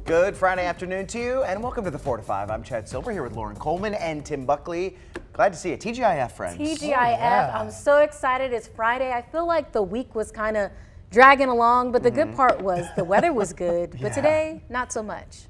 Good Friday afternoon to you, and welcome to the 4 to 5. I'm Chad Silver here with Lauren Coleman and Tim Buckley. Glad to see you. TGIF friends. TGIF. I'm so excited. It's Friday. I feel like the week was kind of dragging along, but the good part was the weather was good. But today, not so much.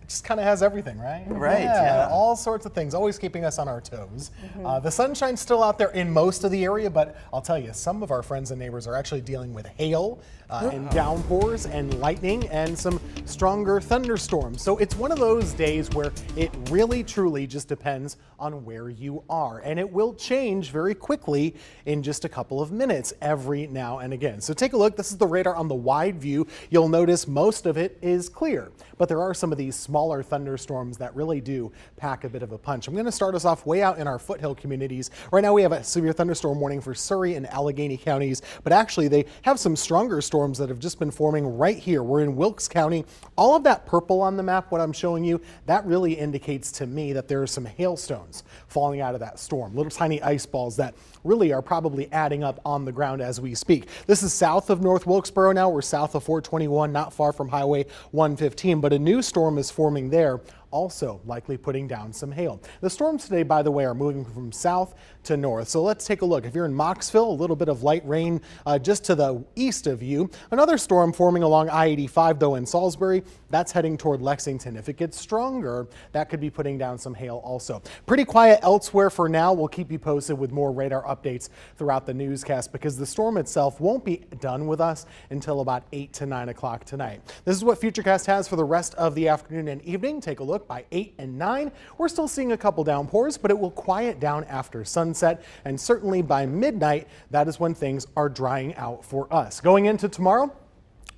Just kind of has everything, right? Right, yeah. All sorts of things, always keeping us on our toes. The sunshine's still out there in most of the area, but I'll tell you, some of our friends and neighbors are actually dealing with hail and downpours and lightning and some stronger thunderstorms. So it's one of those days where it really truly just depends on where you are, and it will change very quickly in just a couple of minutes every now and again. So take a look. This is the radar on the wide view. You'll notice most of it is clear, but there are some of these smaller thunderstorms that really do pack a bit of a punch. I'm going to start us off way out in our foothill communities. Right now we have a severe thunderstorm warning for Surrey and Allegheny counties, but actually they have some stronger storms that have just been forming right here. We're in Wilkes County. All of that purple on the map, what I'm showing you, that really indicates to me that there are some hailstones falling out of that storm. Little tiny ice balls that really are probably adding up on the ground as we speak. This is south of North Wilkesboro now. We're south of 421, not far from Highway 115, but a new storm is forming there, also likely putting down some hail. The storms today, by the way, are moving from south to north. So let's take a look. If you're in Moxville, a little bit of light rain just to the east of you. Another storm forming along I-85 though in Salisbury. That's heading toward Lexington. If it gets stronger, that could be putting down some hail also. Pretty quiet elsewhere for now. We'll keep you posted with more radar updates throughout the newscast because the storm itself won't be done with us until about 8 to 9 o'clock tonight. This is what Futurecast has for the rest of the afternoon and evening. Take a look. By 8 and 9, we're still seeing a couple downpours, but it will quiet down after sunset, and certainly by midnight, that is when things are drying out for us. Going into tomorrow,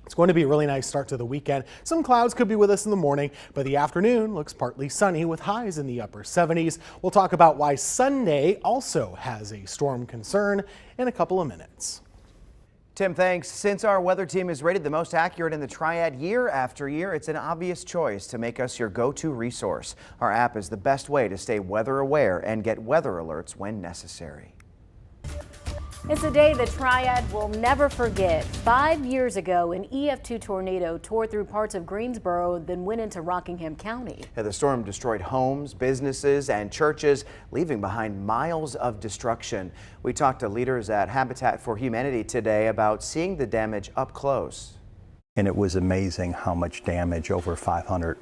it's going to be a really nice start to the weekend. Some clouds could be with us in the morning, but the afternoon looks partly sunny with highs in the upper 70s. We'll talk about why Sunday also has a storm concern in a couple of minutes. Tim, thanks. Since our weather team is rated the most accurate in the triad year after year, it's an obvious choice to make us your go-to resource. Our app is the best way to stay weather aware and get weather alerts when necessary. It's a day the Triad will never forget. 5 years ago, an EF2 tornado tore through parts of Greensboro, then went into Rockingham County. The storm destroyed homes, businesses, and churches, leaving behind miles of destruction. We talked to leaders at Habitat for Humanity today about seeing the damage up close. And it was amazing how much damage. Over 500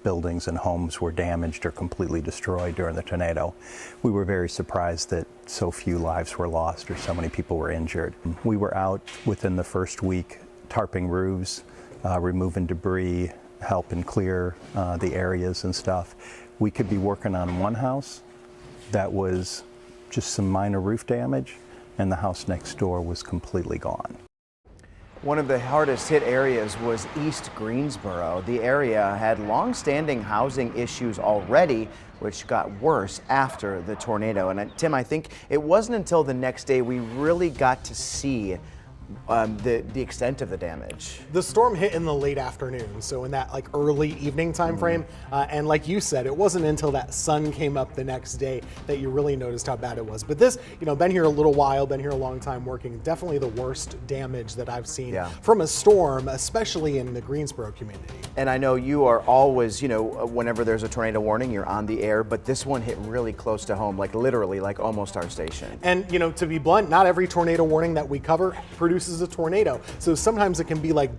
buildings and homes were damaged or completely destroyed during the tornado. We were very surprised that so few lives were lost or so many people were injured. We were out within the first week tarping roofs, removing debris, helping clear the areas and stuff. We could be working on one house that was just some minor roof damage, and the house next door was completely gone. One of the hardest hit areas was East Greensboro. The area had long-standing housing issues already, which got worse after the tornado. And Tim, I think it wasn't until the next day we really got to see the extent of the damage. The storm hit in the late afternoon, so in that like early evening time frame, and like you said, it wasn't until that sun came up the next day that you really noticed how bad it was. But this, been here a little while, been here a long time working, definitely the worst damage that I've seen from a storm, especially in the Greensboro community. And I know you are always, whenever there's a tornado warning, you're on the air, but this one hit really close to home, like literally, like almost our station. And to be blunt, not every tornado warning that we cover produces a tornado. So sometimes it can be like,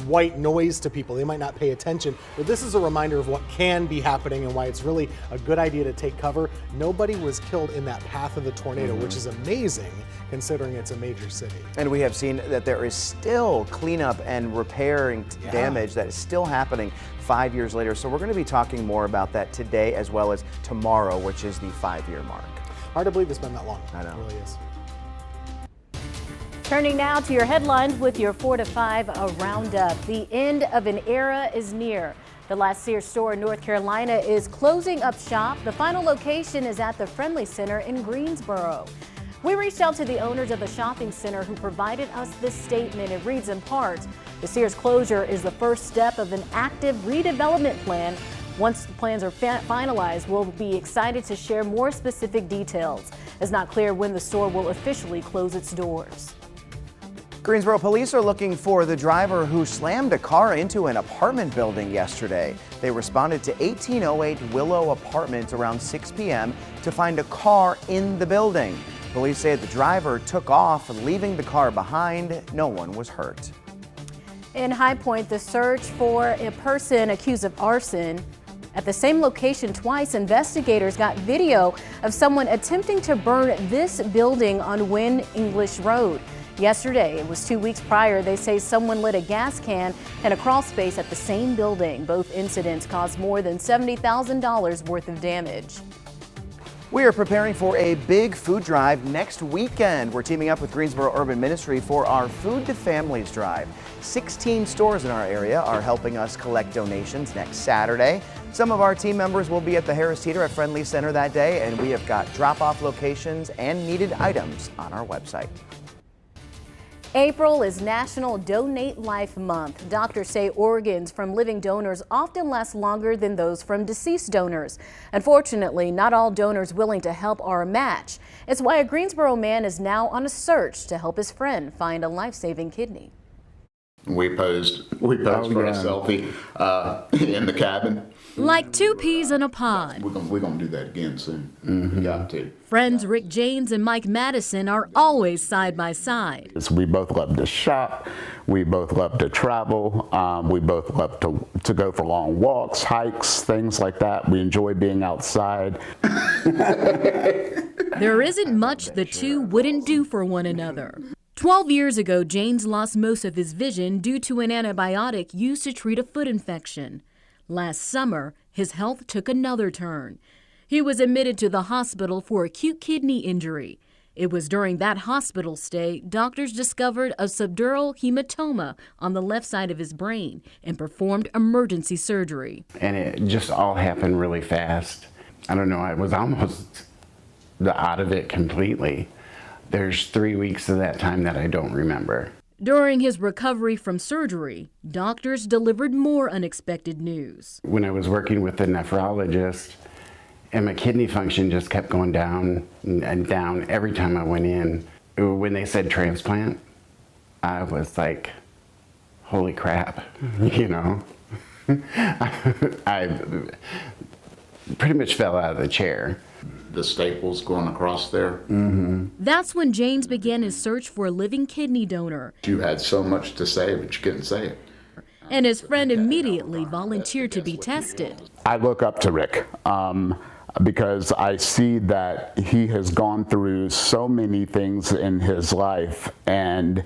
white noise to people. They might not pay attention, but this is a reminder of what can be happening and why it's really a good idea to take cover. Nobody was killed in that path of the tornado, which is amazing considering it's a major city. And we have seen that there is still cleanup and repairing damage that is still happening 5 years later. So we're going to be talking more about that today as well as tomorrow, which is the 5-year mark. Hard to believe it's been that long. I know. It really is. Turning now to your headlines with your 4 to 5 roundup. The end of an era is near. The last Sears store in North Carolina is closing up shop. The final location is at the Friendly Center in Greensboro. We reached out to the owners of the shopping center who provided us this statement. It reads in part, the Sears closure is the first step of an active redevelopment plan. Once the plans are finalized, we'll be excited to share more specific details. It's not clear when the store will officially close its doors. Greensboro police are looking for the driver who slammed a car into an apartment building yesterday. They responded to 1808 Willow Apartments around 6 p.m. to find a car in the building. Police say the driver took off, leaving the car behind. No one was hurt. In High Point, the search for a person accused of arson. At the same location twice, investigators got video of someone attempting to burn this building on Wynn English Road. Yesterday, it was 2 weeks prior, they say someone lit a gas can in a crawl space at the same building. Both incidents caused more than $70,000 worth of damage. We are preparing for a big food drive next weekend. We're teaming up with Greensboro Urban Ministry for our Food to Families drive. 16 stores in our area are helping us collect donations next Saturday. Some of our team members will be at the Harris Teeter at Friendly Center that day, and we have got drop-off locations and needed items on our website. April is National Donate Life Month. Doctors say organs from living donors often last longer than those from deceased donors. Unfortunately, not all donors willing to help are a match. It's why a Greensboro man is now on a search to help his friend find a life-saving kidney. We posed for a selfie in the cabin. Like two peas in a pod. We're gonna do that again soon. We got to. Friends Rick Janes and Mike Madison are always side by side. We both love to shop. We both love to travel. We both love to go for long walks, hikes, things like that. We enjoy being outside. There isn't much the two wouldn't do for one another. 12 years ago, Janes lost most of his vision due to an antibiotic used to treat a foot infection. Last summer, his health took another turn. He was admitted to the hospital for acute kidney injury. It was during that hospital stay, doctors discovered a subdural hematoma on the left side of his brain and performed emergency surgery. And it just all happened really fast. I don't know, I was almost out of it completely. There's 3 weeks of that time that I don't remember. During his recovery from surgery, doctors delivered more unexpected news. When I was working with the nephrologist, and my kidney function just kept going down and down every time I went in. When they said transplant, I was like, holy crap, you know. I pretty much fell out of the chair. The staples going across there. That's when Janes began his search for a living kidney donor. You had so much to say, but you couldn't say it. And his friend immediately volunteered to be tested. I look up to Rick because I see that he has gone through so many things in his life and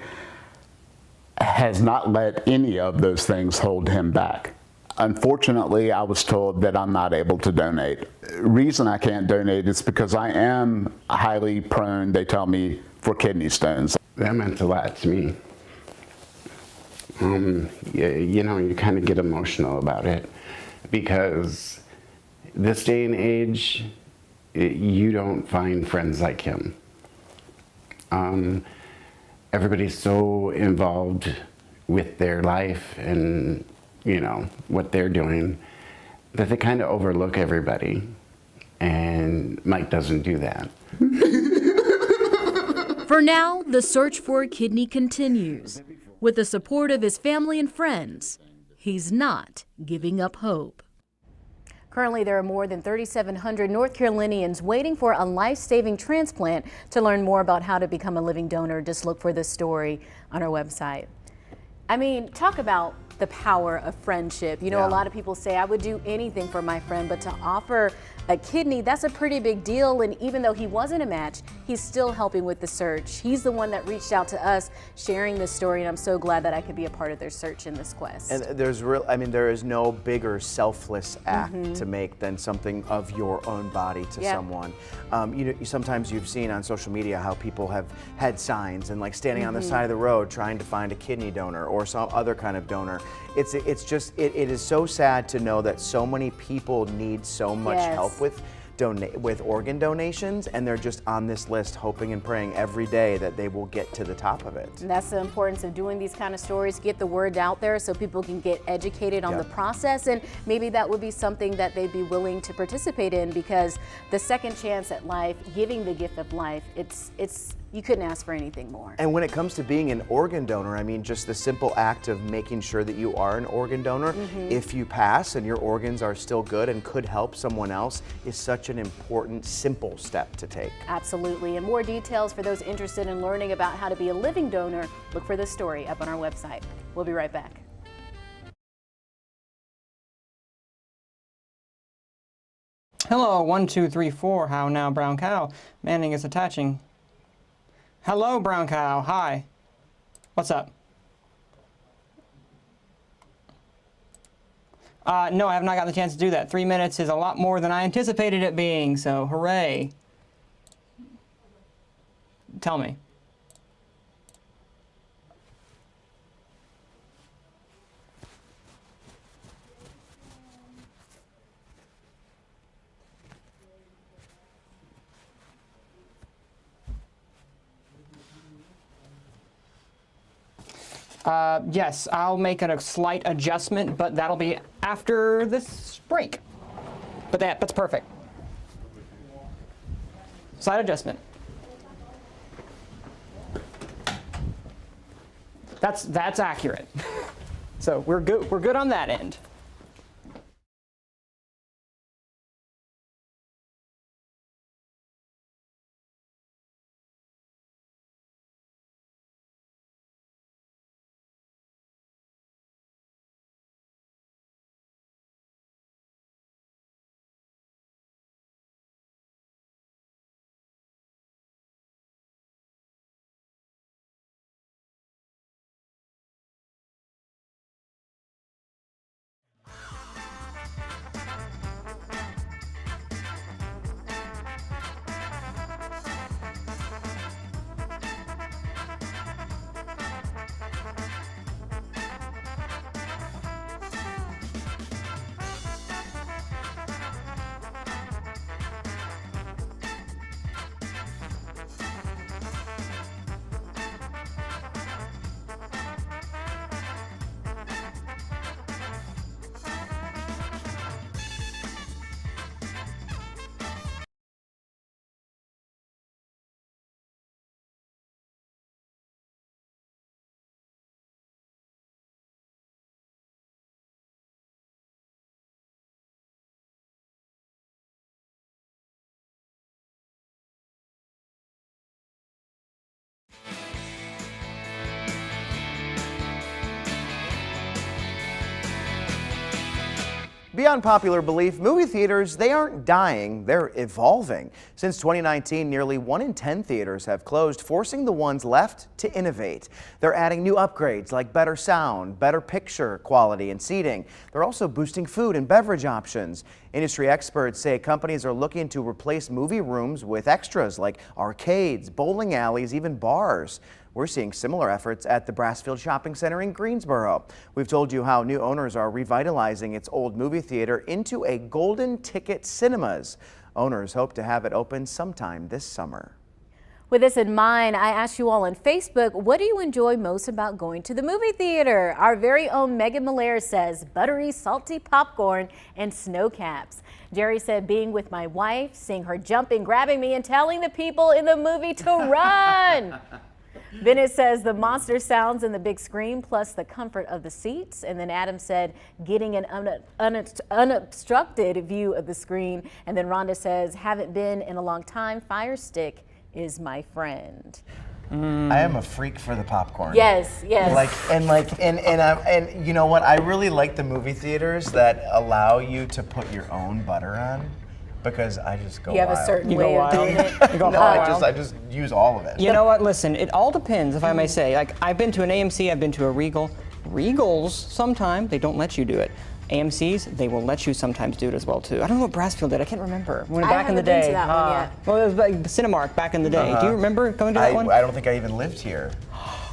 has not let any of those things hold him back. Unfortunately, I was told that I'm not able to donate. Reason I can't donate is because I am highly prone, they tell me, for kidney stones. That meant a lot to me. You know, you kind of get emotional about it because this day and age, you don't find friends like him. Everybody's so involved with their life and you know, what they're doing, that they kind of overlook everybody. And Mike doesn't do that. For now, the search for a kidney continues. With the support of his family and friends, he's not giving up hope. Currently, there are more than 3,700 North Carolinians waiting for a life-saving transplant. To learn more about how to become a living donor, just look for this story on our website. I mean, talk about the power of friendship. You know, a lot of people say, I would do anything for my friend, but to offer a kidney, that's a pretty big deal. And even though he wasn't a match, he's still helping with the search. He's the one that reached out to us, sharing this story, and I'm so glad that I could be a part of their search in this quest. And there is no bigger selfless act to make than something of your own body to someone. You know, sometimes you've seen on social media how people have had signs and like standing on the side of the road trying to find a kidney donor or some other kind of donor. It is so sad to know that so many people need so much help with organ donations, and they're just on this list hoping and praying every day that they will get to the top of it. And that's the importance of doing these kind of stories, get the word out there so people can get educated on the process, and maybe that would be something that they'd be willing to participate in, because the second chance at life, giving the gift of life, it's You couldn't ask for anything more. And when it comes to being an organ donor, I mean, just the simple act of making sure that you are an organ donor, if you pass and your organs are still good and could help someone else, is such an important, simple step to take. Absolutely. And more details for those interested in learning about how to be a living donor, look for this story up on our website. We'll be right back. Hello, 1, 2, 3, 4. How now, brown cow? Manning is attaching. Hello, brown cow. Hi. What's up? No, I have not gotten the chance to do that. 3 minutes is a lot more than I anticipated it being, so hooray. Tell me. Yes, I'll make a slight adjustment, but that'll be after this break. But that's perfect. Slight adjustment. That's accurate. So we're good on that end. Beyond popular belief, movie theaters, they aren't dying, they're evolving. Since 2019, nearly 1 in 10 theaters have closed, forcing the ones left to innovate. They're adding new upgrades like better sound, better picture quality and seating. They're also boosting food and beverage options. Industry experts say companies are looking to replace movie rooms with extras like arcades, bowling alleys, even bars. We're seeing similar efforts at the Brassfield Shopping Center in Greensboro. We've told you how new owners are revitalizing its old movie theater into a golden ticket cinemas. Owners hope to have it open sometime this summer. With this in mind, I asked you all on Facebook, what do you enjoy most about going to the movie theater? Our very own Megan Malaire says buttery, salty popcorn and snow caps. Jerry said being with my wife, seeing her jumping, grabbing me and telling the people in the movie to run. Bennett says the monster sounds and the big screen plus the comfort of the seats. And then Adam said getting an unobstructed view of the screen. And then Rhonda says haven't been in a long time. Fire Stick is my friend. I am a freak for the popcorn. Yes, yes. And you know what? I really like the movie theaters that allow you to put your own butter on. Because I just go You have wild. a certain way of doing it. No, I just use all of it. You know what? Listen, it all depends, if I may say. Like, I've been to an AMC, I've been to a Regal. Regals, sometimes, they don't let you do it. AMCs, they will let you sometimes do it as well, too. I don't know what Brassfield did. I can't remember. Back in the day. I haven't been to that one yet. Well, it was like Cinemark back in the day. Do you remember going to that one? I don't think I even lived here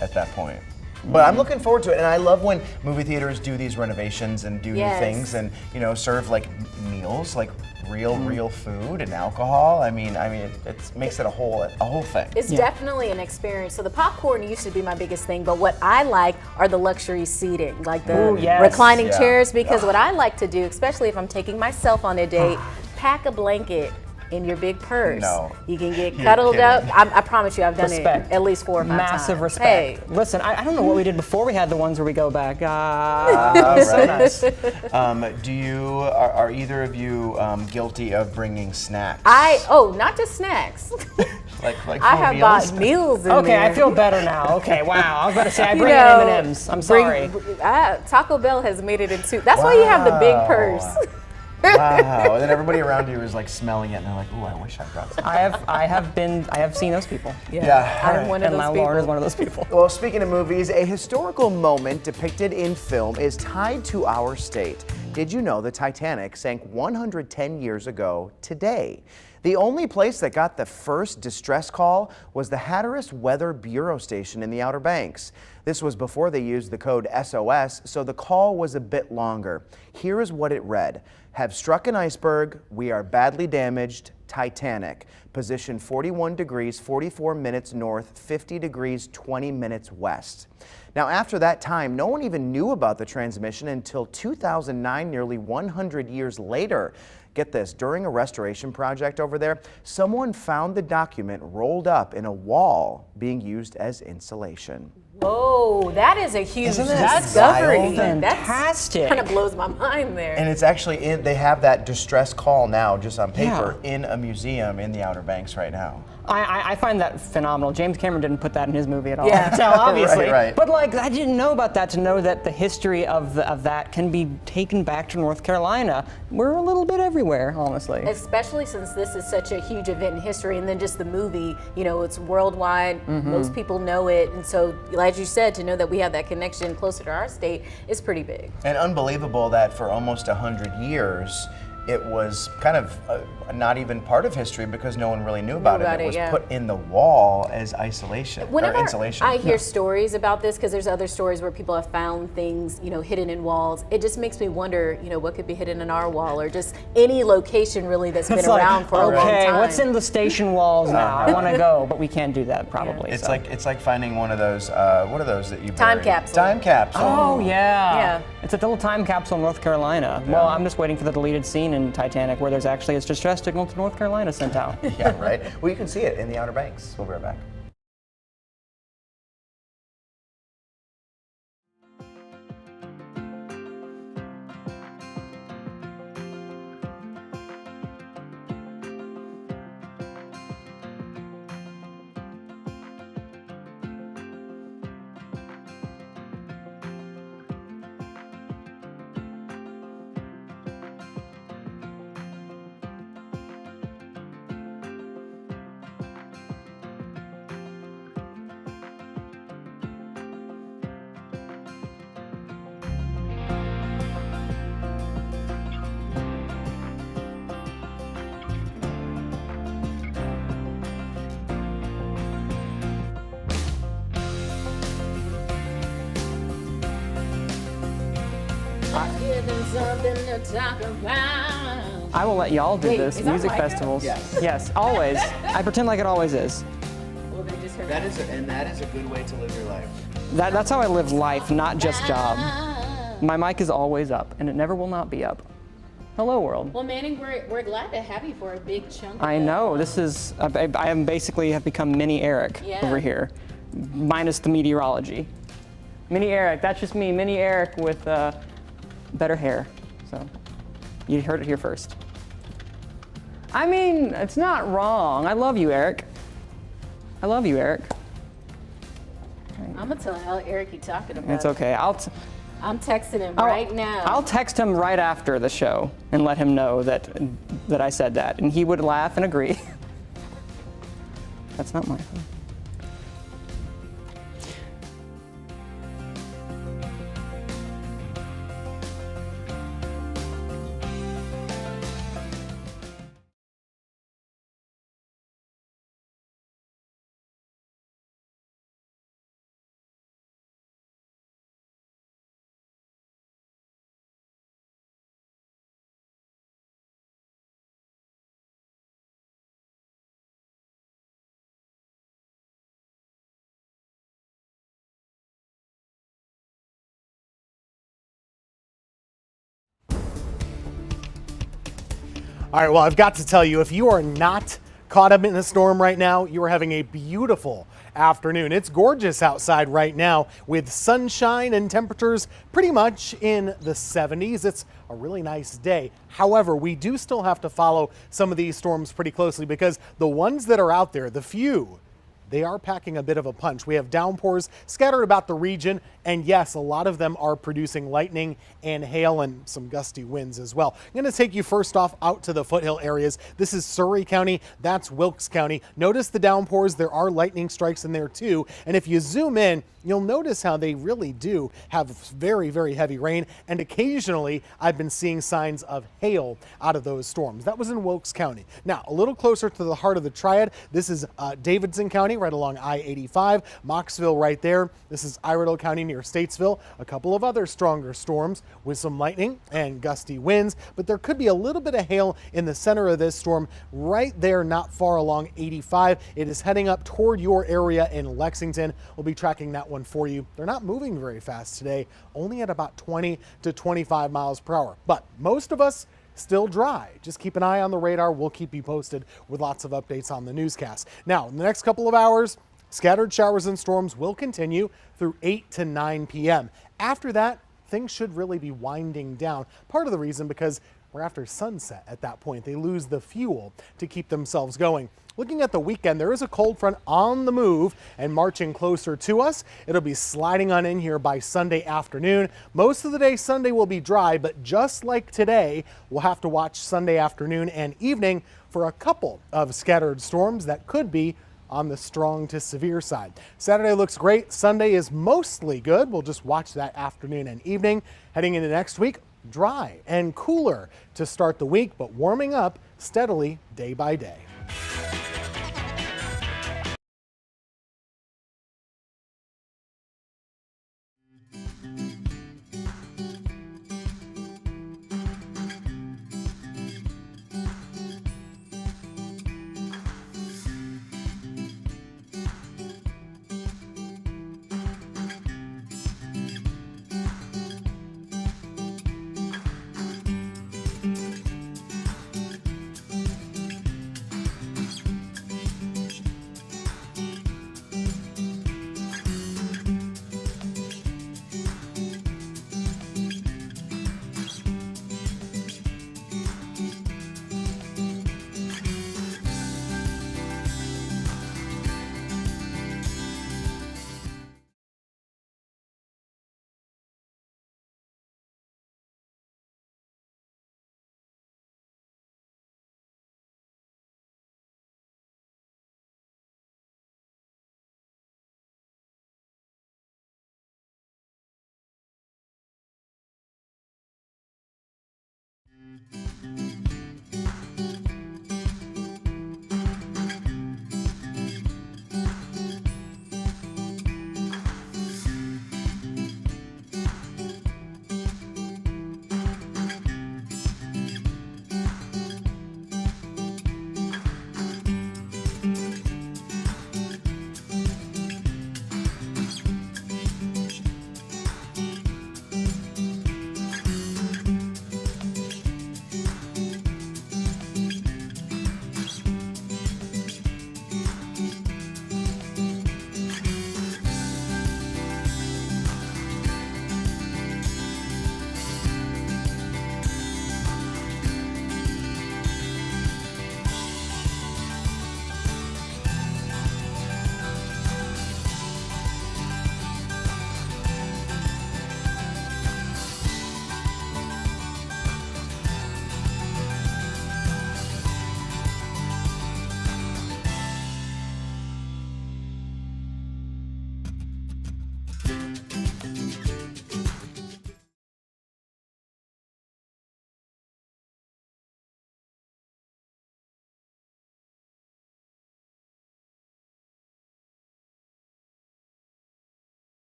at that point. But I'm looking forward to it, and I love when movie theaters do these renovations and do new things, and serve like meals, like real food and alcohol. I mean, it makes it a whole thing. It's definitely an experience. So the popcorn used to be my biggest thing, but what I like are the luxury seating, like the reclining chairs. Because what I like to do, especially if I'm taking myself on a date, pack a blanket in your big purse. No. You can get You're cuddled up. kidding. I promise you, I've done Respect. it at least 4 or 5 times. Massive respect. Hey. Listen, I don't know what we did before we had the ones where we go back. So Right. nice. Are either of you guilty of bringing snacks? Not just snacks. like I full have meals? bought meals in Okay, there. I feel better now. Okay, wow. I was about to say I You bring know, in M&Ms. I'm sorry. Taco Bell has made it into. That's why you have the big purse. Wow. And then everybody around you is like smelling it and they're like, "Ooh, I wish I brought some." I have seen those people. Yeah. all I'm right. one of And those Lauren is people. one of those people. Well, speaking of movies, a historical moment depicted in film is tied to our state. Did you know the Titanic sank 110 years ago today? The only place that got the first distress call was the Hatteras Weather Bureau station in the Outer Banks. This was before they used the code SOS, so the call was a bit longer. Here is what it read. Have struck an iceberg. We are badly damaged. Titanic. Position 41 degrees, 44 minutes north, 50 degrees, 20 minutes west. Now, after that time, no one even knew about the transmission until 2009, nearly 100 years later. Get this, during a restoration project over there, someone found the document rolled up in a wall being used as insulation. Whoa, that is a huge Isn't that discovery. wild? Fantastic. Kind of blows my mind there. And it's actually they have that distress call now, just on paper, in a museum in the Outer Banks right now. I find that phenomenal. James Cameron didn't put that in his movie at all. Yeah. So obviously. Right. But like, I didn't know about that to know that the history of that can be taken back to North Carolina. We're a little bit everywhere, honestly. Especially since this is such a huge event in history, and then just the movie, it's worldwide. Most people know it, and so, as you said, to know that we have that connection closer to our state is pretty big. And unbelievable that for almost 100 years, it was kind of not even part of history because no one really knew about it. It was put in the wall as isolation or Whenever insulation. I hear stories about this, because there's other stories where people have found things, hidden in walls, it just makes me wonder, what could be hidden in our wall, or just any location really that's been around for a long time. Okay, what's in the station walls now? I want to go, but we can't do that probably. It's so. like finding one of those. What are those that you Time bury? capsule. Time capsule. Oh yeah. Yeah. It's a little time capsule in North Carolina. Well, I'm just waiting for the deleted scene in Titanic where there's actually a distress signal to North Carolina sent out. Yeah, right. Well, you can see it in the Outer Banks. We'll be right back. Give them something to talk about. I will let y'all do Wait, this. is that Music Micah? festivals. Yes. Yes, always. I pretend like it always is. Well, they just heard That is a good way to live your life. That's how I live life, not just job. My mic is always up, and it never will not be up. Hello, world. Well, Manning, we're glad to have you for a big chunk. I know, this is, I am basically have become mini Eric over here, minus the meteorology. Mini Eric, that's just me, mini Eric with better hair. So, you heard it here first. I mean, it's not wrong. I love you, Eric. I love you, Eric. I'm gonna tell how Eric you talking about. It's okay. I'm texting him right now. I'll text him right after the show and let him know that I said that, and he would laugh and agree. That's not my phone. All right, well, I've got to tell you, if you are not caught up in a storm right now, you are having a beautiful afternoon. It's gorgeous outside right now with sunshine and temperatures pretty much in the 70s. It's a really nice day. However, we do still have to follow some of these storms pretty closely because the ones that are out there, the few, they are packing a bit of a punch. We have downpours scattered about the region, and yes, a lot of them are producing lightning and hail and some gusty winds as well. I'm going to take you first off out to the foothill areas. This is Surrey County, that's Wilkes County. Notice the downpours, there are lightning strikes in there too, and if you zoom in, you'll notice how they really do have very, very heavy rain, and occasionally I've been seeing signs of hail out of those storms. That was in Wilkes County. Now, a little closer to the heart of the triad, this is Davidson County, right along I-85, Mocksville right there. This is Iredell County near Statesville. A couple of other stronger storms with some lightning and gusty winds, but there could be a little bit of hail in the center of this storm right there, not far along 85. It is heading up toward your area in Lexington. We'll be tracking that one for you. They're not moving very fast today, only at about 20 to 25 miles per hour, but most of us still dry. Just keep an eye on the radar. We'll keep you posted with lots of updates on the newscast. Now, in the next couple of hours, scattered showers and storms will continue through 8 to 9 p.m. After that, things should really be winding down. Part of the reason because we're after sunset at that point. They lose the fuel to keep themselves going. Looking at the weekend, there is a cold front on the move and marching closer to us. It'll be sliding on in here by Sunday afternoon. Most of the day Sunday will be dry, but just like today, we'll have to watch Sunday afternoon and evening for a couple of scattered storms that could be on the strong to severe side. Saturday looks great. Sunday is mostly good. We'll just watch that afternoon and evening. Heading into next week, dry and cooler to start the week, but warming up steadily day by day.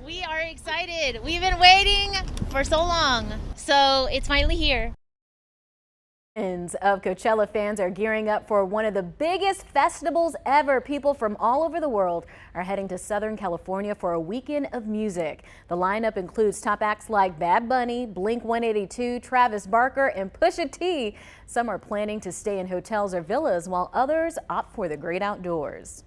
We are excited. We've been waiting for so long. So it's finally here. Millions of Coachella fans are gearing up for one of the biggest festivals ever. People from all over the world are heading to Southern California for a weekend of music. The lineup includes top acts like Bad Bunny, Blink-182, Travis Barker, and Pusha T. Some are planning to stay in hotels or villas, while others opt for the great outdoors.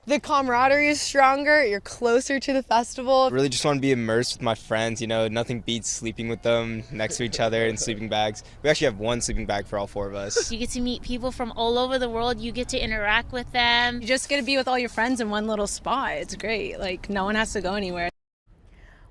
The camaraderie is stronger, you're closer to the festival. Really just want to be immersed with my friends, you know, nothing beats sleeping with them next to each other in sleeping bags. We actually have one sleeping bag for all 4 of us. You get to meet people from all over the world, you get to interact with them. You just get to be with all your friends in one little spot. It's great, like no one has to go anywhere.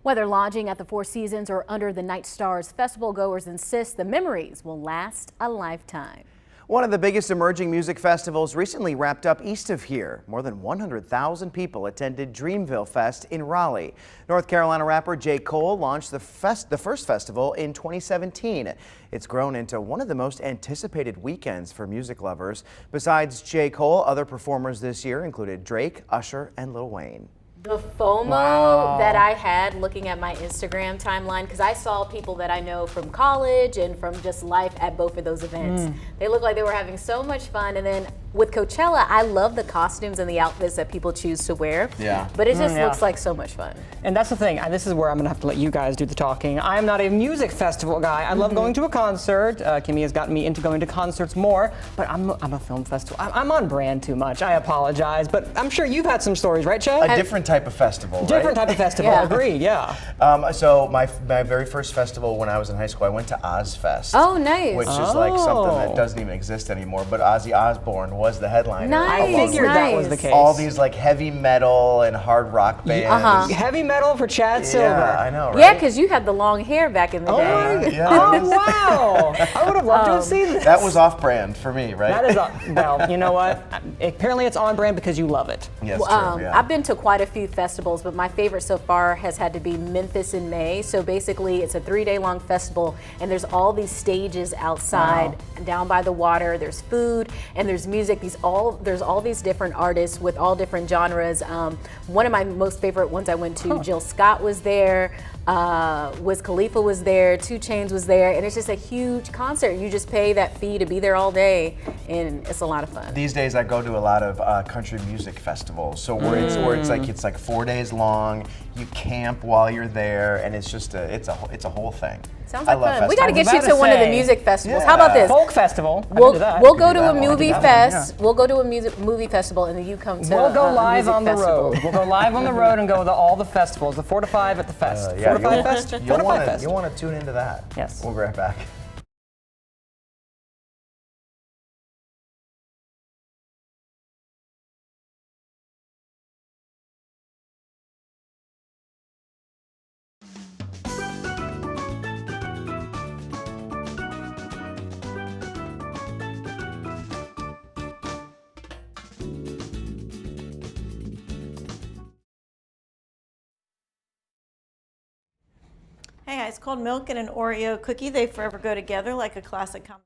Whether lodging at the Four Seasons or under the Night Stars, festival goers insist the memories will last a lifetime. One of the biggest emerging music festivals recently wrapped up east of here. More than 100,000 people attended Dreamville Fest in Raleigh. North Carolina rapper J. Cole launched the first festival in 2017. It's grown into one of the most anticipated weekends for music lovers. Besides J. Cole, other performers this year included Drake, Usher, and Lil Wayne. The FOMO that I had looking at my Instagram timeline, because I saw people that I know from college and from just life at both of those events. They looked like they were having so much fun. And then with Coachella, I love the costumes and the outfits that people choose to wear. Yeah. But it just looks like so much fun. And that's the thing. This is where I'm going to have to let you guys do the talking. I'm not a music festival guy. I love going to a concert. Kimmy has gotten me into going to concerts more, but I'm a film festival. I'm on brand too much. I apologize, but I'm sure you've had some stories, right, Che? A different type of festival, Different type of festival, Yeah. agreed, yeah. So my very first festival when I was in high school, I went to Ozfest. Oh, nice. Which is like something that doesn't even exist anymore, but Ozzy Osbourne was the headliner. Nice. I figured that was the case. All these like heavy metal and hard rock bands. Heavy metal for Chad Silver. Yeah, I know, right? Yeah, because you had the long hair back in the day. Yeah. Oh, wow. I would have loved to have seen this. That was off-brand for me, right? That is, well, you know what? Apparently it's on brand because you love it. Yes, true, yeah. I've been to quite a few festivals, but my favorite so far has had to be Memphis in May. So basically, it's a 3-day-long festival, and there's all these stages outside, down by the water. There's food and there's music. There's all these different artists with all different genres. One of my most favorite ones I went to, Jill Scott was there. Wiz Khalifa was there, 2 Chainz was there, and it's just a huge concert. You just pay that fee to be there all day, and it's a lot of fun. These days I go to a lot of country music festivals, so where it's like 4 days long. You camp while you're there, and it's just it's a whole thing. Sounds I like love fun. We got to festivals. get you to one of the music festivals. How Yeah. about this? Folk festival. We'll go to that a one. movie I could do that one, fest. We'll go to a movie festival, and then you come to We'll go a live music on the festival. road. We'll go live on the road and go to all the festivals, the 4 to 5 at the fest. 4 to 5 fest? 4 to 5 fest. You'll want to tune into that. Yes. We'll be right back. Hey guys, cold milk and an Oreo cookie, they forever go together like a classic combination.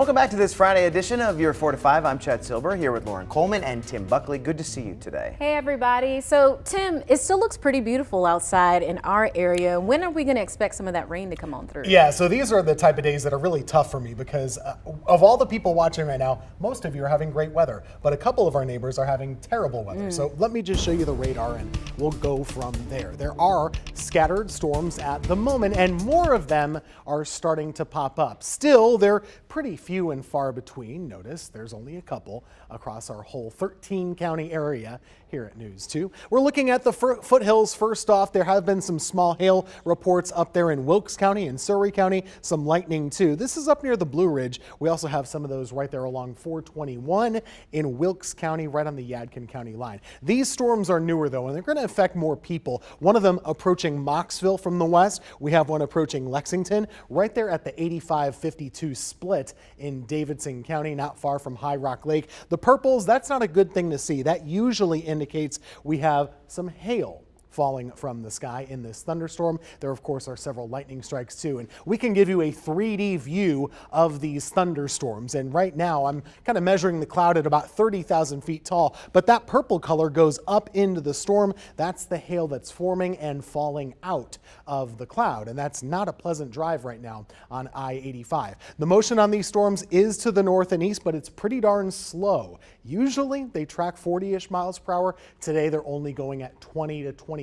Welcome back to this Friday edition of your 4 to 5. I'm Chad Silver here with Lauren Coleman and Tim Buckley. Good to see you today. Hey everybody. So Tim, it still looks pretty beautiful outside in our area. When are we going to expect some of that rain to come on through? Yeah, so these are the type of days that are really tough for me because of all the people watching right now, most of you are having great weather, but a couple of our neighbors are having terrible weather. So let me just show you the radar and we'll go from there. There are scattered storms at the moment and more of them are starting to pop up. Still, they're pretty few and far between. Notice there's only a couple across our whole 13 county area here at News 2. We're looking at the foothills first off. There have been some small hail reports up there in Wilkes County and Surrey County, some lightning too. This is up near the Blue Ridge. We also have some of those right there along 421 in Wilkes County, right on the Yadkin County line. These storms are newer though, and they're going to affect more people. One of them approaching Moxville from the west. We have one approaching Lexington, right there at the 85-52 split in Davidson County, not far from High Rock Lake. The purples, that's not a good thing to see. That usually indicates we have some hail falling from the sky in this thunderstorm. There, of course, are several lightning strikes too, and we can give you a 3D view of these thunderstorms. And right now, I'm kind of measuring the cloud at about 30,000 feet tall, but that purple color goes up into the storm. That's the hail that's forming and falling out of the cloud, and that's not a pleasant drive right now on I-85. The motion on these storms is to the north and east, but it's pretty darn slow. Usually, they track 40-ish miles per hour. Today, they're only going at 20 to 25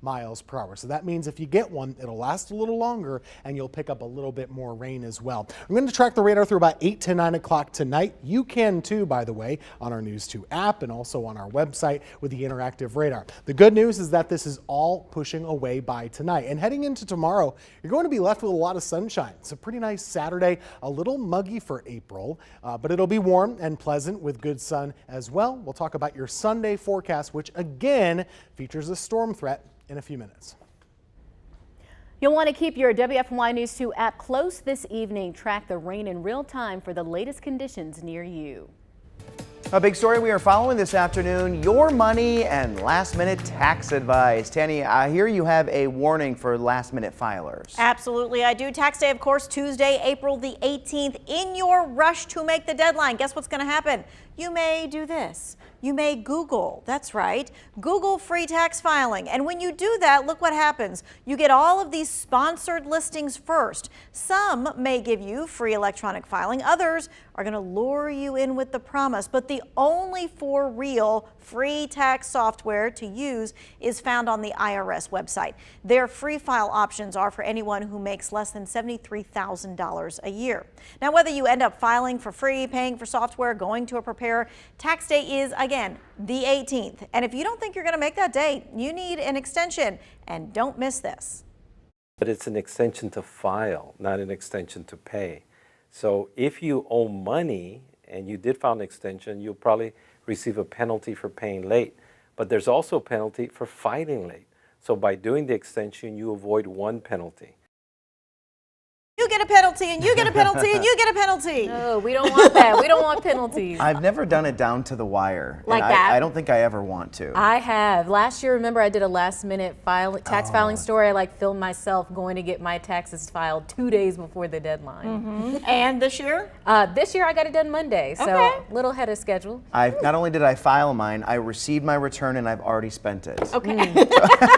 miles per hour. So that means if you get one, it'll last a little longer and you'll pick up a little bit more rain as well. I'm going to track the radar through about 8 to 9 o'clock tonight. You can too, by the way, on our News 2 app and also on our website with the interactive radar. The good news is that this is all pushing away by tonight. And heading into tomorrow, you're going to be left with a lot of sunshine. It's a pretty nice Saturday, a little muggy for April, but it'll be warm and pleasant with good sun as well. We'll talk about your Sunday forecast, which again features a storm threat in a few minutes. You'll want to keep your WFMY News 2 app close this evening. Track the rain in real time for the latest conditions near you. A big story we are following this afternoon, your money and last-minute tax advice. Tanny, I hear you have a warning for last-minute filers. Absolutely, I do. Tax day, of course, Tuesday, April the 18th. In your rush to make the deadline, guess what's going to happen? You may do this. You may Google, that's right, Google free tax filing. And when you do that, look what happens. You get all of these sponsored listings first. Some may give you free electronic filing. Others are going to lure you in with the promise. But the only for real free tax software to use is found on the IRS website. Their free file options are for anyone who makes less than $73,000 a year. Now, whether you end up filing for free, paying for software, going to a preparer, tax day is, again, the 18th. And if you don't think you're going to make that date, you need an extension. And don't miss this. But it's an extension to file, not an extension to pay. So if you owe money and you did file an extension, you'll probably receive a penalty for paying late. But there's also a penalty for filing late. So by doing the extension, you avoid one penalty. You get a penalty, and you get a penalty, and you get a penalty. No, we don't want that. We don't want penalties. I've never done it down to the wire. Like and that? I don't think I ever want to. I have. Last year, remember, I did a last-minute tax filing story. I filmed myself going to get my taxes filed 2 days before the deadline. And this year? This year, I got it done Monday, so Okay. little ahead of schedule. Not only did I file mine, I received my return and I've already spent it. Okay.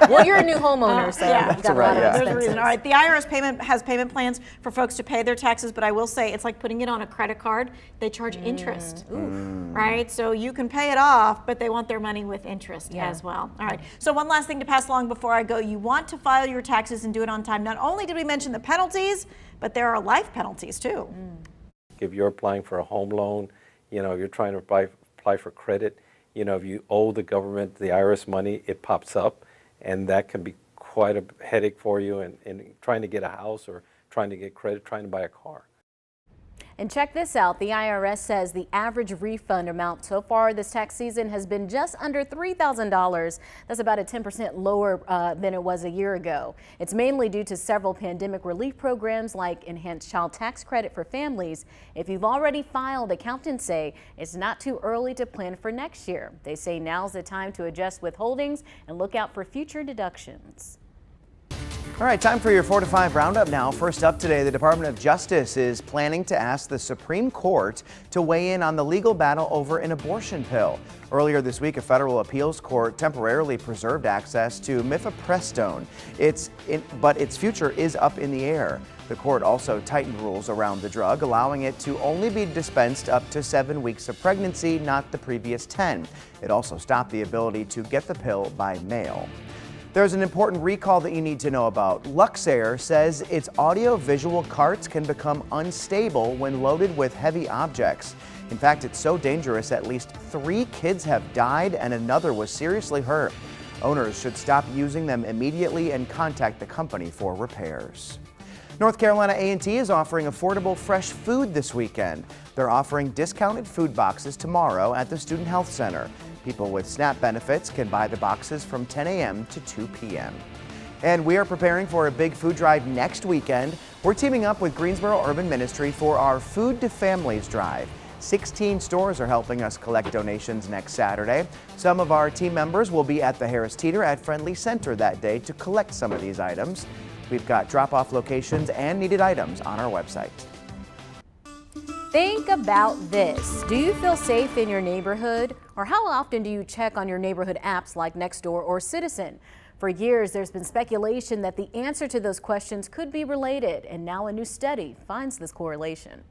Well, you're a new homeowner, so yeah, you've got right, a lot yeah. of There's a expenses. reason. All right, the IRS has payment plans for folks to pay their taxes, but I will say it's like putting it on a credit card. They charge interest, right? So you can pay it off, but they want their money with interest as well. All right, so one last thing to pass along before I go. You want to file your taxes and do it on time. Not only did we mention the penalties, but there are life penalties too. If you're applying for a home loan, you're trying to apply for credit, if you owe the government, the IRS money, it pops up, and that can be quite a headache for you in trying to get a house or trying to get credit, trying to buy a car. And check this out. The IRS says the average refund amount so far this tax season has been just under $3,000. That's about a 10% lower than it was a year ago. It's mainly due to several pandemic relief programs like enhanced child tax credit for families. If you've already filed, accountants say it's not too early to plan for next year. They say now's the time to adjust withholdings and look out for future deductions. All right, time for your 4 to 5 roundup now. First up today, the Department of Justice is planning to ask the Supreme Court to weigh in on the legal battle over an abortion pill. Earlier this week, a federal appeals court temporarily preserved access to mifepristone. But its future is up in the air. The court also tightened rules around the drug, allowing it to only be dispensed up to 7 weeks of pregnancy, not the previous 10. It also stopped the ability to get the pill by mail. There's an important recall that you need to know about. Luxair says its audio-visual carts can become unstable when loaded with heavy objects. In fact, it's so dangerous at least 3 kids have died and another was seriously hurt. Owners should stop using them immediately and contact the company for repairs. North Carolina A&T is offering affordable fresh food this weekend. They're offering discounted food boxes tomorrow at the Student Health Center. People with SNAP benefits can buy the boxes from 10 a.m. to 2 p.m. And we are preparing for a big food drive next weekend. We're teaming up with Greensboro Urban Ministry for our Food to Families drive. 16 stores are helping us collect donations next Saturday. Some of our team members will be at the Harris Teeter at Friendly Center that day to collect some of these items. We've got drop-off locations and needed items on our website. Think about this. Do you feel safe in your neighborhood? Or how often do you check on your neighborhood apps like Nextdoor or Citizen? For years, there's been speculation that the answer to those questions could be related, and now a new study finds this correlation.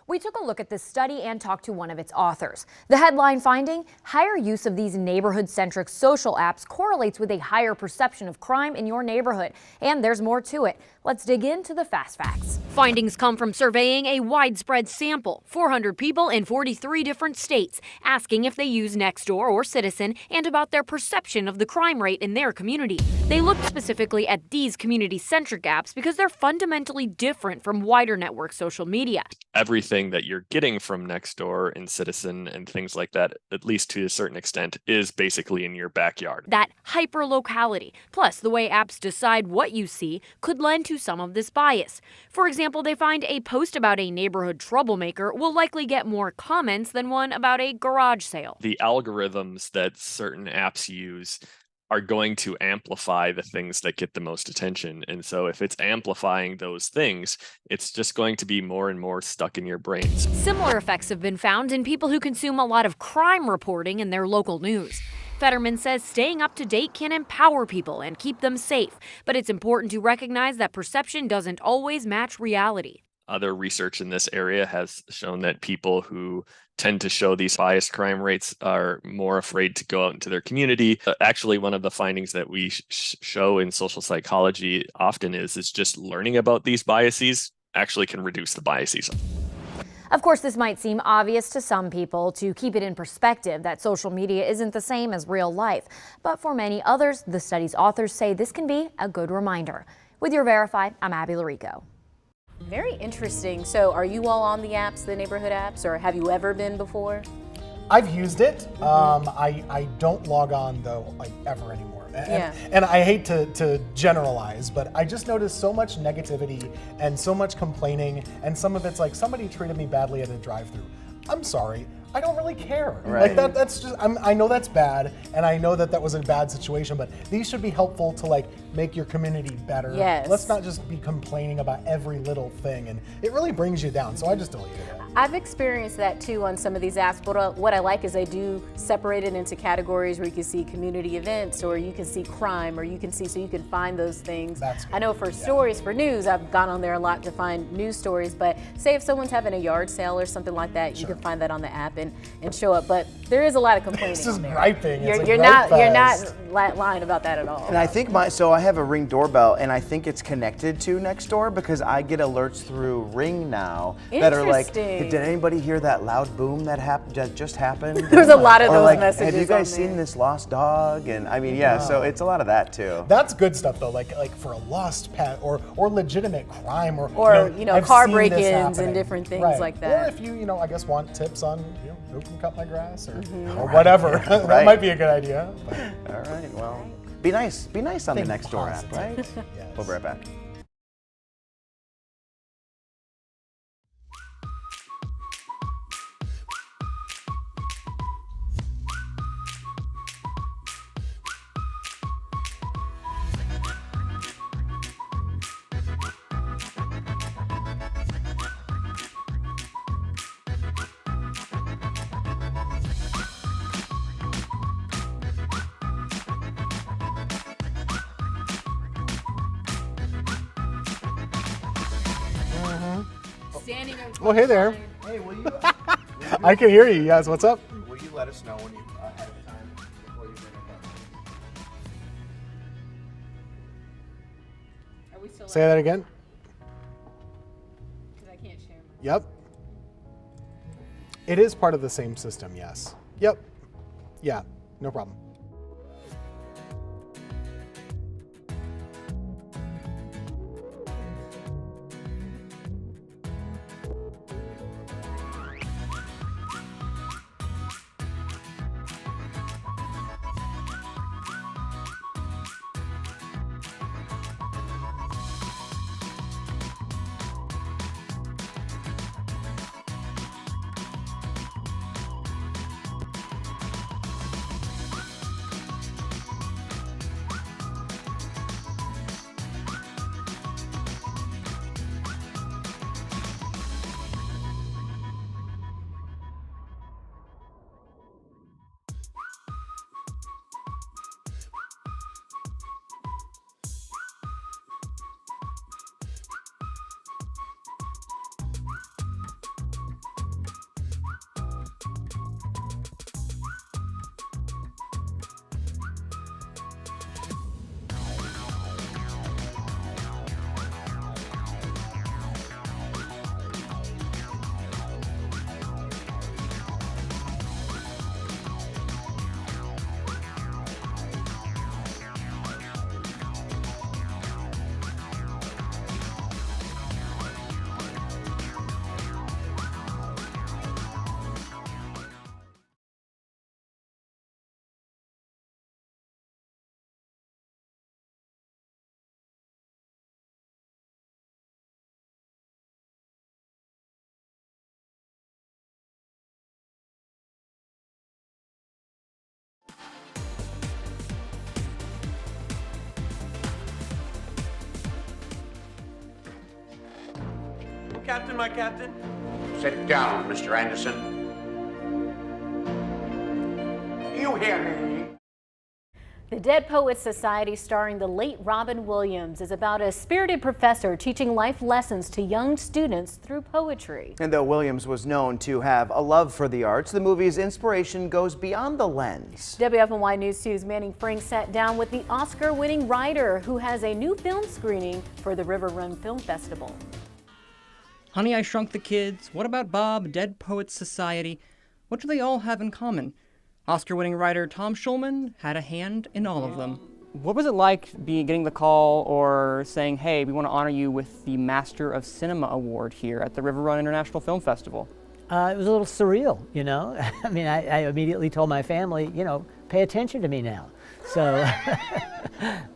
We took a look at this study and talked to one of its authors. The headline finding, higher use of these neighborhood-centric social apps correlates with a higher perception of crime in your neighborhood. And there's more to it. Let's dig into the fast facts. Findings come from surveying a widespread sample, 400 people in 43 different states, asking if they use Nextdoor or Citizen and about their perception of the crime rate in their community. They looked specifically at these community-centric apps because they're fundamentally different from wider network social media. Everything that you're getting from Nextdoor and Citizen and things like that, at least to a certain extent, is basically in your backyard. That hyper-locality, plus the way apps decide what you see, could lend to some of this bias. For example, they find a post about a neighborhood troublemaker will likely get more comments than one about a garage sale. The algorithms that certain apps use are going to amplify the things that get the most attention. And so if it's amplifying those things, it's just going to be more and more stuck in your brains. Similar effects have been found in people who consume a lot of crime reporting in their local news. Fetterman says staying up to date can empower people and keep them safe, but it's important to recognize that perception doesn't always match reality. Other research in this area has shown that people who tend to show these biased crime rates are more afraid to go out into their community. Actually, one of the findings that we show in social psychology often is just learning about these biases actually can reduce the biases. Of course, this might seem obvious to some people to keep it in perspective that social media isn't the same as real life. But for many others, the study's authors say this can be a good reminder. With your Verify, I'm Abby Larico. Very interesting. So are you all on the apps, the neighborhood apps, or have you ever been before? I've used it. I don't log on though, like ever anymore. And I hate to generalize, but I just noticed so much negativity and so much complaining, and some of it's like somebody treated me badly at a drive-thru. I'm sorry. I don't really care. Right. Like that's just, I know that's bad, and I know that was a bad situation, but these should be helpful to like make your community better. Yes. Let's not just be complaining about every little thing, and it really brings you down, so I just deleted it. I've experienced that too on some of these apps, but what I like is they do separate it into categories where you can see community events, or you can see crime, or you can see, so you can find those things. That's good. I know for stories, for news, I've gone on there a lot to find news stories, but say if someone's having a yard sale or something like that, you can find that on the app and show up. But there is a lot of complaining. This is on there. griping. You're not lying about that at all. And I think so I have a Ring doorbell, and I think it's connected to Nextdoor because I get alerts through Ring now that are like, did anybody hear that loud boom that just happened? There's a lot of those like, messages. Have you guys on there. seen this lost dog? And I mean, yeah, so it's a lot of that too. That's good stuff though, like for a lost pet or legitimate crime or car break-ins and different things like that. Or if you I guess want tips on who can cut my grass or whatever, that might be a good idea. All right, well, be nice on the Nextdoor app, right? Yes. We'll be right back. Well, hey there. Hey, will you? I can hear you. Yes, what's up? Will you let us know when you ahead of time before you bring it up? Are we still Say that again. Because I can't share my. Yep. It is part of the same system, yes. Yep. Yeah, no problem. Captain, my captain. Sit down, Mr. Anderson. You hear me? The Dead Poets Society, starring the late Robin Williams, is about a spirited professor teaching life lessons to young students through poetry. And though Williams was known to have a love for the arts, the movie's inspiration goes beyond the lens. WFMY News 2's Manning Frank sat down with the Oscar-winning writer who has a new film screening for the River Run Film Festival. Honey, I Shrunk the Kids, What About Bob, Dead Poets Society. What do they all have in common? Oscar-winning writer Tom Schulman had a hand in all of them. What was it like getting the call or saying, hey, we want to honor you with the Master of Cinema Award here at the River Run International Film Festival? It was a little surreal, you know. I mean, I immediately told my family, you know, pay attention to me now. So,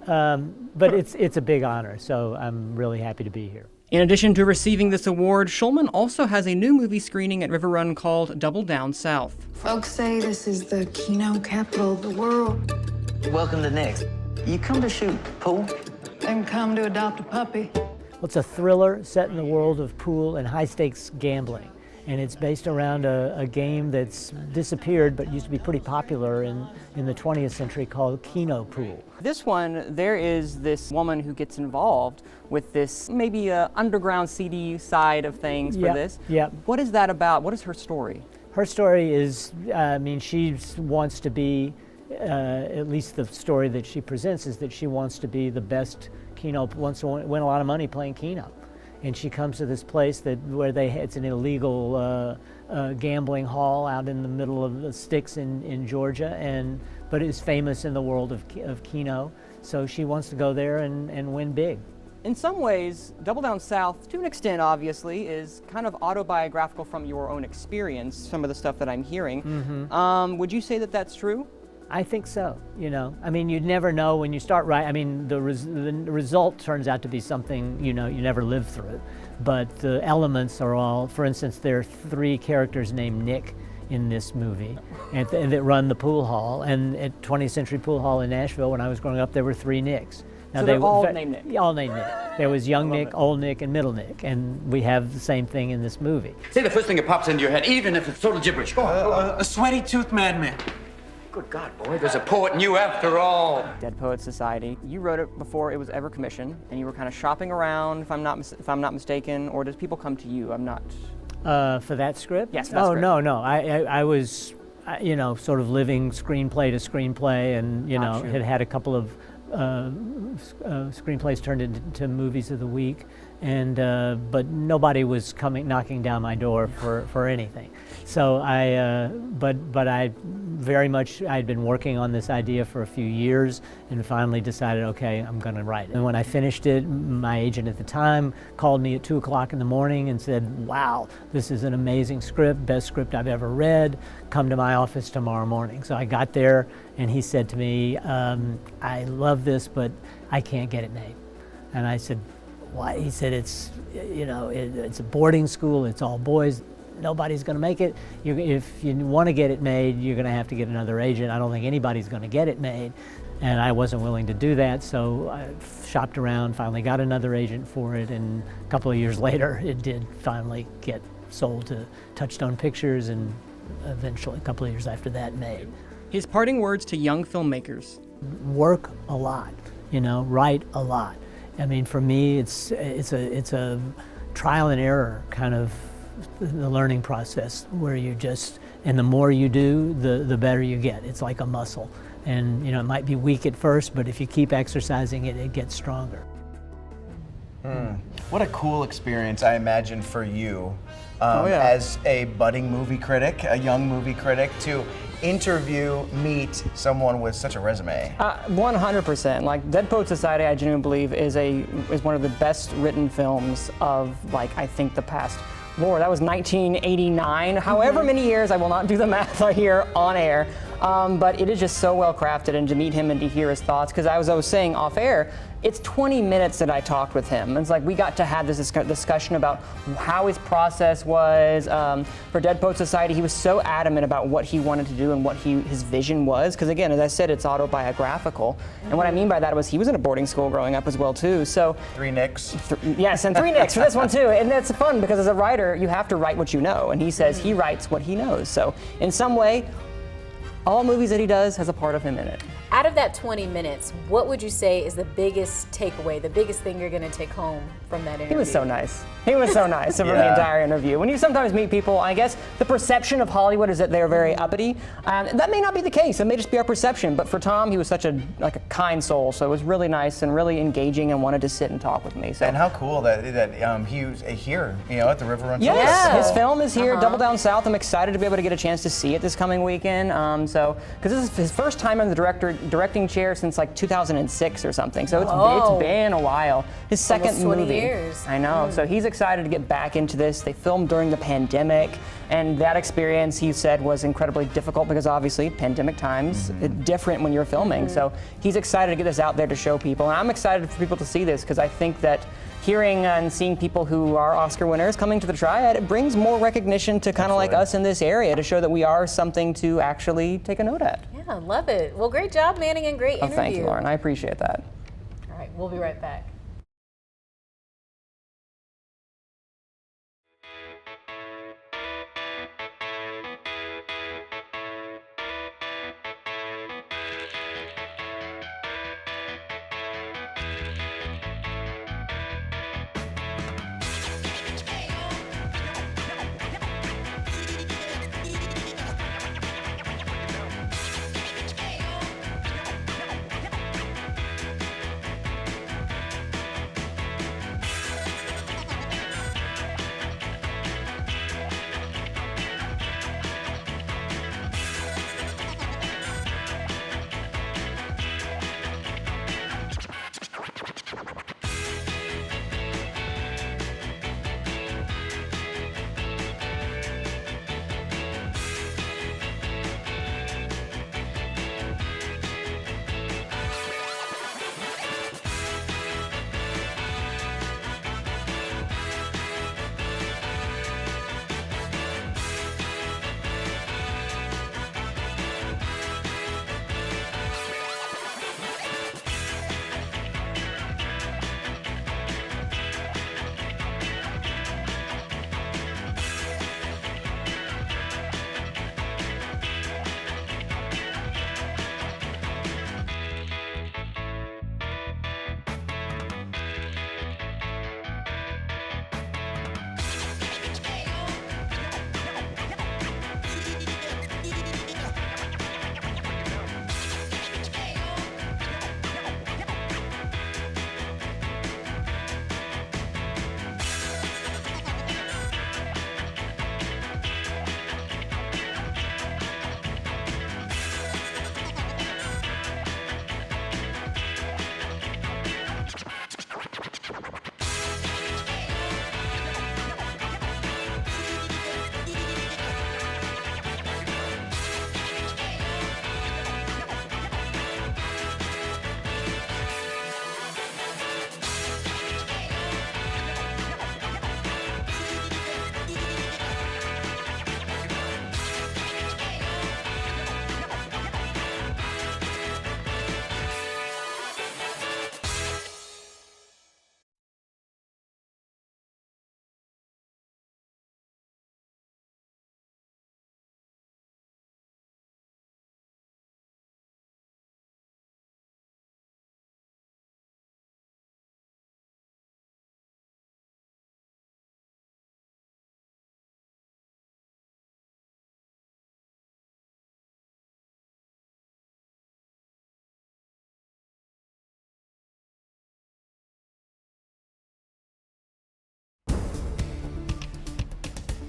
but it's a big honor, so I'm really happy to be here. In addition to receiving this award, Schulman also has a new movie screening at River Run called Double Down South. Folks say this is the Keno capital of the world. Welcome to Next. You come to shoot pool? And come to adopt a puppy. Well, it's a thriller set in the world of pool and high-stakes gambling. And it's based around a game that's disappeared but used to be pretty popular in the 20th century called Keno Pool. This one, there is this woman who gets involved with this maybe underground CD side of things for this. Yeah. What is that about? What is her story? Her story is, I mean, she wants to be, at least the story that she presents is that she wants to be the best Keno, wants to win a lot of money playing Keno. And she comes to this place where it's an illegal gambling hall out in the middle of the sticks in Georgia, but is famous in the world of Keno. So she wants to go there and win big. In some ways, Double Down South, to an extent obviously, is kind of autobiographical from your own experience, some of the stuff that I'm hearing. Mm-hmm. Would you say that that's true? I think so, you know. I mean, you'd never know when you start writing. I mean, the result turns out to be something, you know, you never lived through. But the elements are all, for instance, there are 3 characters named Nick in this movie and that run the pool hall. And at 20th Century Pool Hall in Nashville, when I was growing up, there were 3 Nicks. Now, so they're all named Nick? All named Nick. There was Young Nick, Old Nick, and Middle Nick. And we have the same thing in this movie. Say the first thing that pops into your head, even if it's total gibberish. Go on. A sweaty tooth madman. Good God, boy, there's a poet in you after all. Dead Poets Society. You wrote it before it was ever commissioned, and you were kind of shopping around, if I'm not mistaken, or does people come to you? I'm not. For that script? Yes. That script. No. I was, sort of living screenplay to screenplay, and had a couple of screenplays turned into movies of the week, and but nobody was knocking down my door for anything. So but I very much, I'd been working on this idea for a few years and finally decided, okay, I'm going to write it. And when I finished it, my agent at the time called me at 2 o'clock in the morning and said, wow, this is an amazing script, best script I've ever read. Come to my office tomorrow morning. So I got there and he said to me, I love this, but I can't get it made. And I said, why? He said, it's a boarding school, it's all boys. Nobody's going to make it. If you want to get it made, you're going to have to get another agent. I don't think anybody's going to get it made. And I wasn't willing to do that, so I shopped around, finally got another agent for it, and a couple of years later, it did finally get sold to Touchstone Pictures, and eventually, a couple of years after that, made. His parting words to young filmmakers. Work a lot, write a lot. I mean, for me, it's a trial and error kind of the learning process, where and the more you do, the better you get. It's like a muscle. And it might be weak at first, but if you keep exercising it, it gets stronger. What a cool experience, I imagine, for you as a budding movie critic, a young movie critic, to meet someone with such a resume. 100%. Like, Dead Poets Society, I genuinely believe, is one of the best written films of, I think the past. Lord, that was 1989. However many years, I will not do the math here on air. But it is just so well crafted, and to meet him and to hear his thoughts, because I was saying off air, it's 20 minutes that I talked with him. It's like we got to have this discussion about how his process was. For Dead Poets Society, he was so adamant about what he wanted to do and what his vision was, because again, as I said, it's autobiographical. And what I mean by that was he was in a boarding school growing up as well too. So 3 Nicks. Yes, and 3 Nicks for this one too. And that's fun because as a writer, you have to write what you know, and he says he writes what he knows. So in some way, all movies that he does has a part of him in it. Out of that 20 minutes, what would you say is the biggest takeaway, the biggest thing you're going to take home from that interview? He was so nice. He was so nice from the entire interview. When you sometimes meet people, I guess the perception of Hollywood is that they're very uppity. That may not be the case. It may just be our perception. But for Tom, he was such a kind soul. So it was really nice and really engaging and wanted to sit and talk with me. So. And how cool that he was here, at the Riverfront. Yes, his film is here, Double Down South. I'm excited to be able to get a chance to see it this coming weekend. Because this is his first time in the directing chair since 2006 or something. So it's been a while. His second almost 20 movie. years. I know. So he's excited to get back into this. They filmed during the pandemic, and that experience, he said, was incredibly difficult because obviously pandemic times, it's different when you're filming. So he's excited to get this out there to show people, and I'm excited for people to see this because I think that hearing and seeing people who are Oscar winners coming to the Triad, it brings more recognition to kind of like us in this area to show that we are something to actually take a note at. Yeah, love it. Well, great job, Manning, and great interview. Thank you, Lauren. I appreciate that. All right, we'll be right back.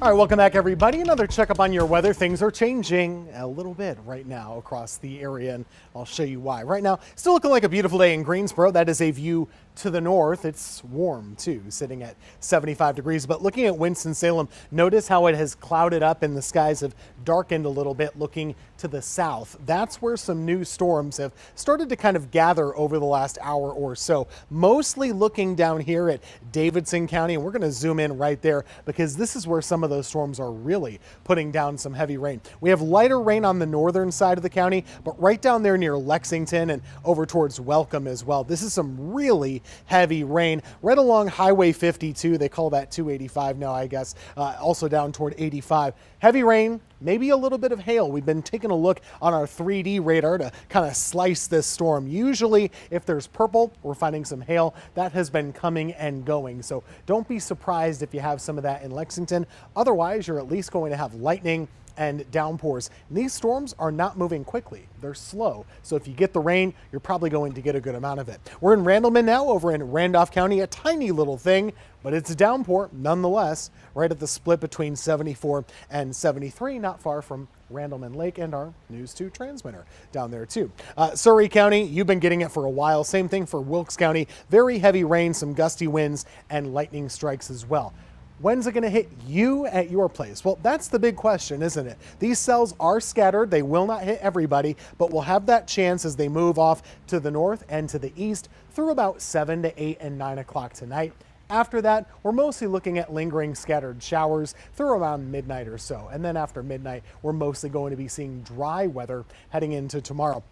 All right, welcome back, everybody. Another checkup on your weather. Things are changing a little bit right now across the area, and I'll show you why. Right now, still looking like a beautiful day in Greensboro. That is a view to the north. It's warm, too, sitting at 75 degrees. But looking at Winston-Salem, notice how it has clouded up and the skies have darkened a little bit looking to the south. That's where some new storms have started to kind of gather over the last hour or so. Mostly looking down here at Davidson County, and we're going to zoom in right there because this is where some of those storms are really putting down some heavy rain. We have lighter rain on the northern side of the county, but right down there near Lexington and over towards Welcome as well. This is some really heavy rain right along Highway 52. They call that 285 now, I guess. Also down toward 85. Heavy rain, maybe a little bit of hail. We've been taking a look on our 3D radar to kind of slice this storm. Usually, if there's purple, we're finding some hail. That has been coming and going. So don't be surprised if you have some of that in Lexington. Otherwise, you're at least going to have lightning and downpours. And these storms are not moving quickly. They're slow. So if you get the rain, you're probably going to get a good amount of it. We're in Randleman now over in Randolph County, a tiny little thing, but it's a downpour nonetheless, right at the split between 74 and 73, not far from Randleman Lake and our News 2 transmitter down there too. Surrey County, you've been getting it for a while. Same thing for Wilkes County. Very heavy rain, some gusty winds and lightning strikes as well. When's it going to hit you at your place? Well, that's the big question, isn't it? These cells are scattered. They will not hit everybody, but we'll have that chance as they move off to the north and to the east through about 7 to 8 and 9 o'clock tonight. After that, we're mostly looking at lingering scattered showers through around midnight or so. And then after midnight, we're mostly going to be seeing dry weather heading into tomorrow.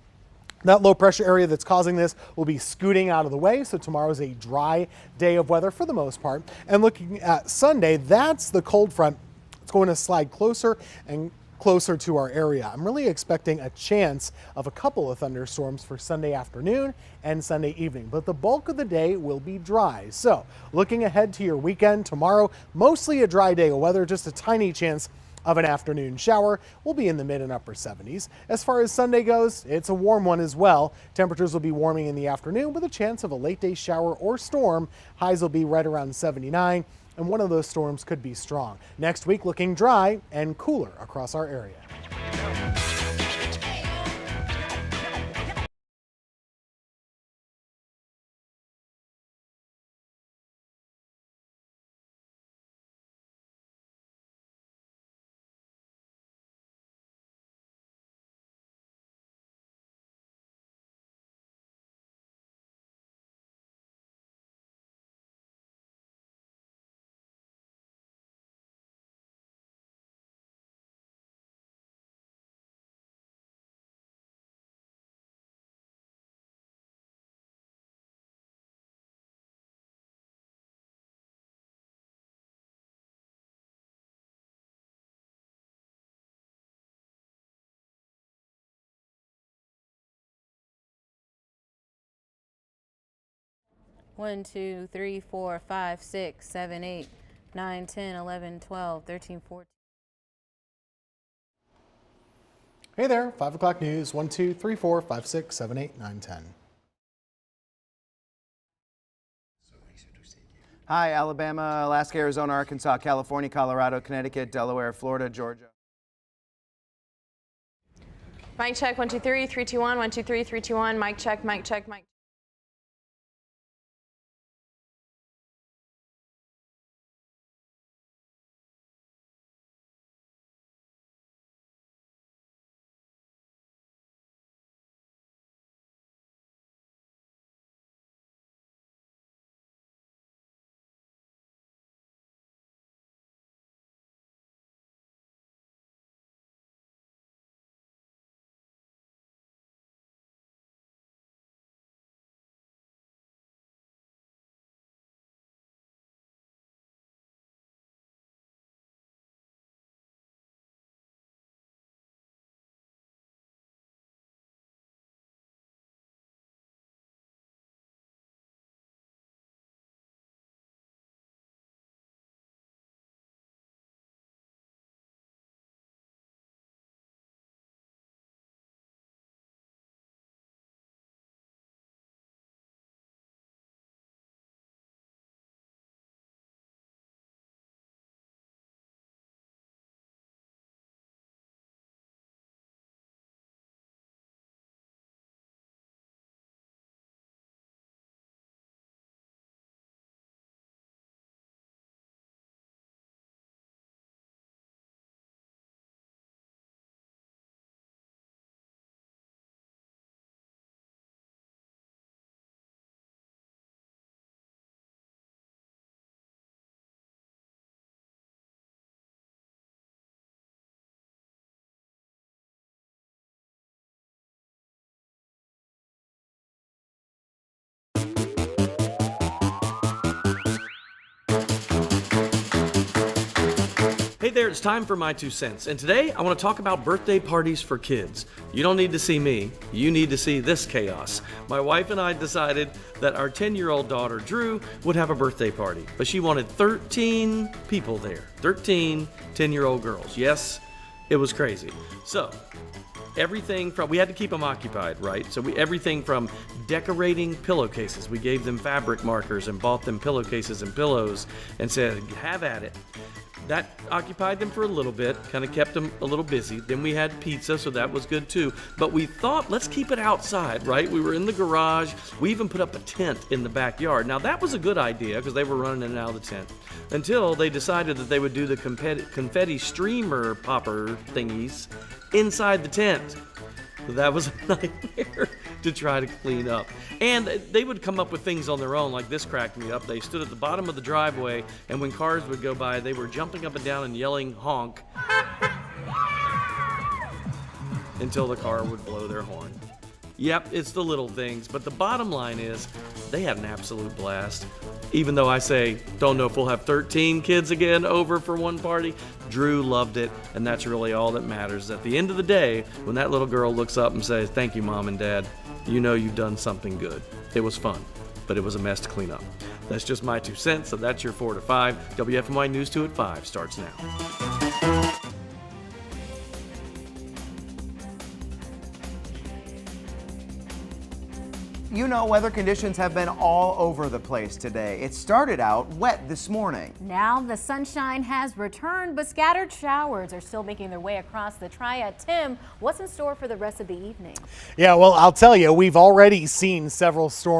That low pressure area that's causing this will be scooting out of the way, so tomorrow's a dry day of weather for the most part. And looking at Sunday, that's the cold front. It's going to slide closer and closer to our area. I'm really expecting a chance of a couple of thunderstorms for Sunday afternoon and Sunday evening, but the bulk of the day will be dry. So looking ahead to your weekend, tomorrow, mostly a dry day of weather, just a tiny chance of an afternoon shower. We'll be in the mid and upper 70s. As far as Sunday goes, it's a warm one as well. Temperatures will be warming in the afternoon with a chance of a late day shower or storm. Highs will be right around 79, and one of those storms could be strong. Next week looking dry and cooler across our area. One, 2, 3, 4, 5, 6, 7, 8, 9, 10, 11, 12, 13, 14. Hey there, 5 o'clock news, 1, 2, 3, 4, 5, 6, 7, 8, 9, 10. Hi, Alabama, Alaska, Arizona, Arkansas, California, Colorado, Connecticut, Delaware, Florida, Georgia. Mic check, 1, 2, 3, 3, 2, 1, 1, 2, 3, 3, 2, 1. Mic check, mic check, mic. there, it's time for my 2 cents. And today I want to talk about birthday parties for kids. You don't need to see me, you need to see this chaos. My wife and I decided that our 10-year-old daughter, Drew, would have a birthday party, but she wanted 13 people there. 13 10-year-old girls. Yes, it was crazy. So, everything from, we had to keep them occupied, right? So everything from decorating pillowcases. We gave them fabric markers and bought them pillowcases and pillows and said, have at it. That occupied them for a little bit, kind of kept them a little busy. Then we had pizza, so that was good too. But we thought, let's keep it outside, right? We were in the garage. We even put up a tent in the backyard. Now that was a good idea because they were running in and out of the tent until they decided that they would do the confetti streamer popper thingies inside the tent. That was a nightmare to try to clean up. And they would come up with things on their own, like this cracked me up. They stood at the bottom of the driveway, and when cars would go by, they were jumping up and down and yelling honk until the car would blow their horn. Yep, it's the little things, but the bottom line is they had an absolute blast. Even though I say, don't know if we'll have 13 kids again over for one party, Drew loved it, and that's really all that matters. At the end of the day, when that little girl looks up and says, thank you, Mom and Dad, you know you've done something good. It was fun, but it was a mess to clean up. That's just my 2 cents, so that's your 4 to 5. WFMY News 2 at 5 starts now. You know, weather conditions have been all over the place today. It started out wet this morning. Now the sunshine has returned, but scattered showers are still making their way across the Triad. Tim, what's in store for the rest of the evening? Yeah, well, I'll tell you, we've already seen several storms